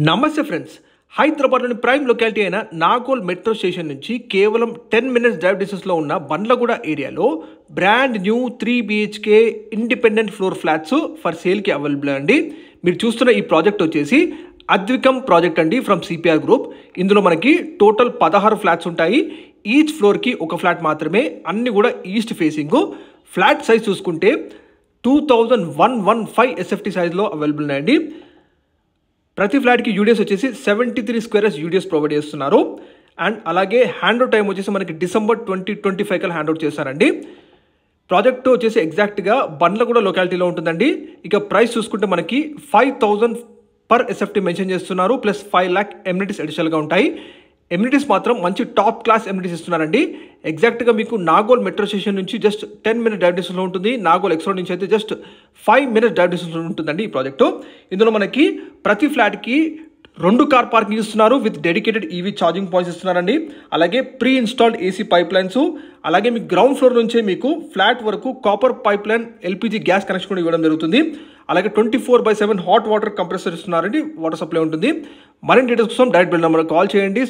నమస్తే ఫ్రెండ్స్, హైదరాబాద్లోని prime locality అయిన నాగోల్ మెట్రో స్టేషన్ నుంచి కేవలం 10 minutes డ్రైవ్ డిస్టెన్స్లో ఉన్న బండ్లగూడ ఏరియాలో brand new 3 BHK independent floor flats for సేల్కి అవైలబుల్ అండి. మీరు చూస్తున్న ఈ ప్రాజెక్ట్ వచ్చేసి అద్వికం ప్రాజెక్ట్ అండి ఫ్రమ్ సిపిఆర్ గ్రూప్. ఇందులో మనకి టోటల్ 16 ఫ్లాట్స్ ఉంటాయి. ఈచ్ ఫ్లోర్కి ఒక ఫ్లాట్ మాత్రమే, అన్ని కూడా ఈస్ట్ ఫేసింగ్. ఫ్లాట్ సైజ్ చూసుకుంటే 2115 SFT సైజ్లో అవైలబుల్ ఉన్నాయండి. ప్రతి ఫ్లాట్కి యూడిఎస్ వచ్చేసి 73 square యూడిఎస్ ప్రొవైడ్ చేస్తున్నారు. అండ్ అలాగే హ్యాండ్ అవుట్ టైం వచ్చేసి మనకి December 2025 కల్లా హ్యాండ్ అవుట్ చేస్తారండి. ప్రాజెక్ట్ వచ్చేసి ఎగ్జాక్ట్గా బండ్లగూడ లొకాలిటీలో ఉంటుందండి. ఇక ప్రైస్ చూసుకుంటే మనకి 5,000 per SFT మెన్షన్ చేస్తున్నారు, ప్లస్ 5 lakh ఎమ్యూనిటీస్ అడిషనల్గా ఉంటాయి. ఎమ్యూనిటీస్ మాత్రం మంచి టాప్ క్లాస్ ఎమ్యూనిటీస్ ఇస్తున్నారండి. ఎగ్జాక్ట్గా మీకు నాగోల్ మెట్రో స్టేషన్ నుంచి జస్ట్ 10 minutes డ్రైవ్ డిస్టెన్స్లో ఉంటుంది. నాగోల్ ఎక్స్ రోడ్ నుంచి అయితే జస్ట్ 5 minutes డ్రైవ్ డిస్టెన్స్లో ఉంటుందండి ఈ ప్రాజెక్టు. ఇందులో మనకి ప్రతి ఫ్లాట్కి 2 కార్ పార్కింగ్ ఇస్తున్నారు, with dedicated EV charging points ఇస్తున్నారండి. అలాగే pre installed AC pipe lines, అలాగే మీకు గ్రౌండ్ ఫ్లోర్ నుంచే మీకు ఫ్లాట్ వరకు copper pipe line LPG gas connection కూడా ఇవ్వడం జరుగుతుంది. అలాగే 24/7 హాట్ వాటర్ కంప్రెసర్ ఇస్తున్నారండి, వాటర్ సప్లై ఉంటుంది. మరిన్ని డీటెయిల్స్ కోసం డైరెక్ట్ బిల్ నెంబర్ కాల్ చేయండి.